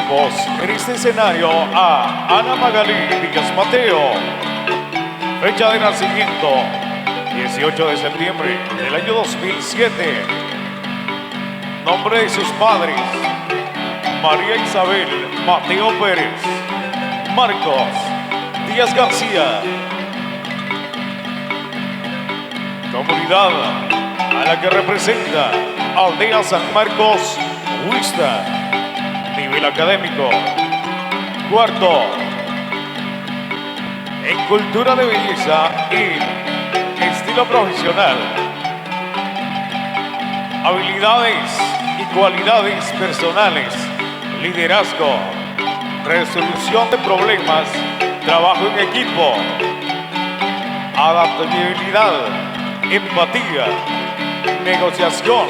Tenemos en este escenario a Ana Magalí Díaz Mateo, fecha de nacimiento 18 de septiembre del año 2007, nombre de sus padres María Isabel Mateo Pérez, Marcos Díaz García, comunidad a la que representa Aldea San Marcos Huixta, nivel académico cuarto, en cultura de belleza y estilo profesional, habilidades y cualidades personales, liderazgo, resolución de problemas, trabajo en equipo, adaptabilidad, empatía, negociación,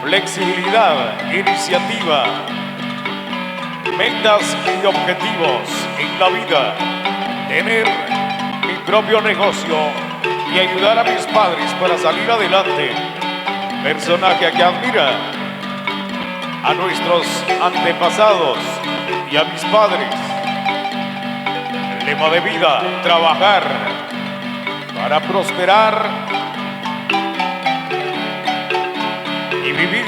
flexibilidad, iniciativa, metas y objetivos en la vida, tener mi propio negocio y ayudar a mis padres para salir adelante. Personaje que admira a nuestros antepasados y a mis padres. Lema de vida: trabajar para prosperar y vivir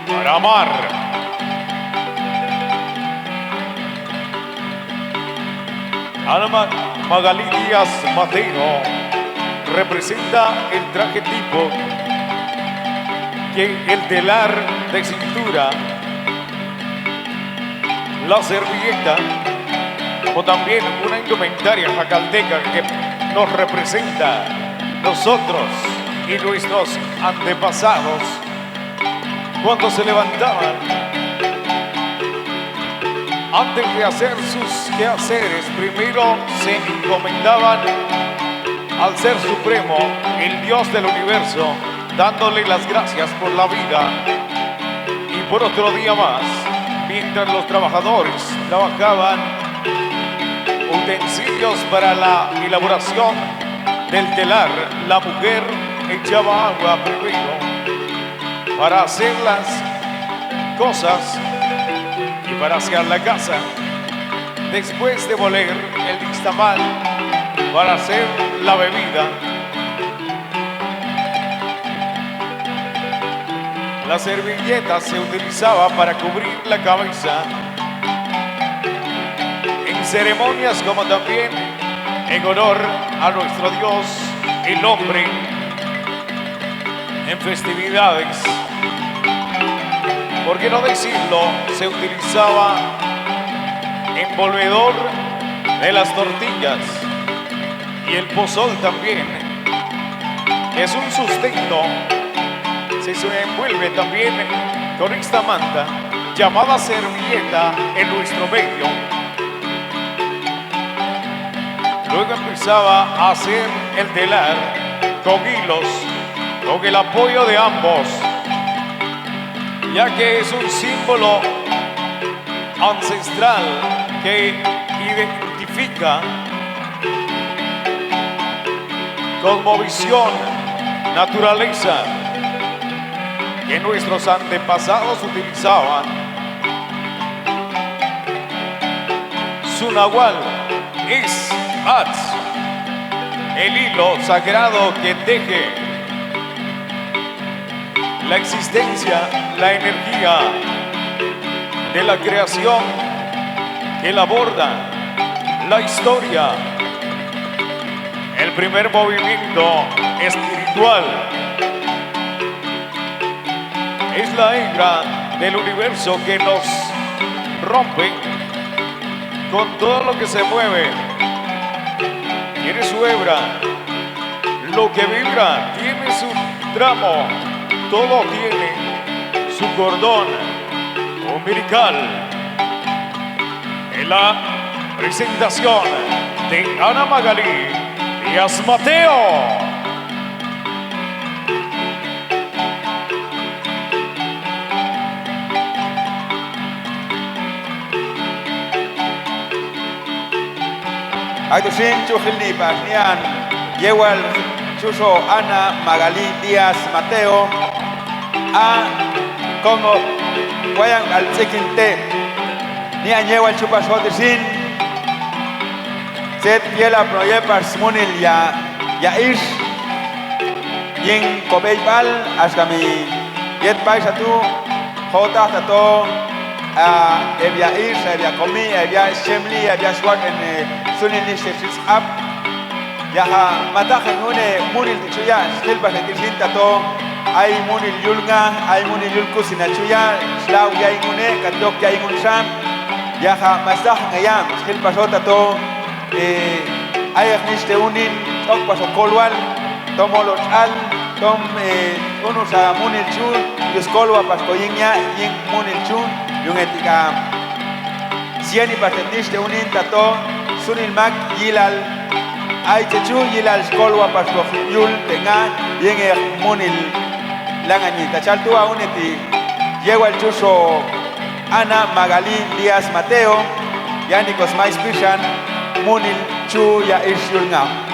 para amar. Ana Magalí Díaz Mateo representa el traje tipo que el telar de cintura, la servilleta, como también una indumentaria jacalteca que nos representa nosotros y nuestros antepasados cuando se levantaban. Antes de hacer sus quehaceres, primero se encomendaban al Ser Supremo, el Dios del universo, dándole las gracias por la vida y por otro día más. Mientras los trabajadores trabajaban utensilios para la elaboración del telar, la mujer echaba agua primero para hacer las cosas y para hacer la casa, después de moler el nixtamal para hacer la bebida. La servilleta se utilizaba para cubrir la cabeza en ceremonias, como también en honor a nuestro Dios, el hombre, en festividades. ¿Por qué no decirlo? Se utilizaba envolvedor de las tortillas y el pozol también, que es un sustento. Se envuelve también con esta manta llamada servilleta en nuestro medio. Luego empezaba a hacer el telar con hilos, con el apoyo de ambos, ya que es un símbolo ancestral que identifica cosmovisión, naturaleza, que nuestros antepasados utilizaban. Su nahual es Atz, el hilo sagrado que teje la existencia, la energía de la creación, que aborda la historia, el primer movimiento espiritual. Es la hebra del universo que nos rompe con todo lo que se mueve. Tiene su hebra, lo que vibra tiene su tramo, todo tiene su cordón umbilical. En la presentación de Ana Magalí Díaz Mateo. Aitusin Chujilni Pagnian Yewal Chuso Ana Magalí Díaz Mateo A como vayan al siguiente ni añewa chupas hotesin set fiela proyectas munil ya ish yin kobeibal hasta mi yet paisa tu jota tato evia ish evia komi evia shemli evia swat en sunil nishes up ya mataje ngune munil chuya stilba netirsin tato ay munil yulga ay munil yulku sinachuya slaw ya ingune katok ya ingun sham ya masah ngayam stilba sota to ay niste unin tok paso kolwal tomo los al tom uno sa munil chun yuskolwa paskoyinya yin munil chun yung etika sieni patentiste unin tato sunil mak yilal ay chechu yilal skolwa pasko yul tenga yin munil langañita chaltua uneti llegó el chuso Ana Magalí Díaz Mateo yani Cosmais Pishan Munil Chu ya Ishulngao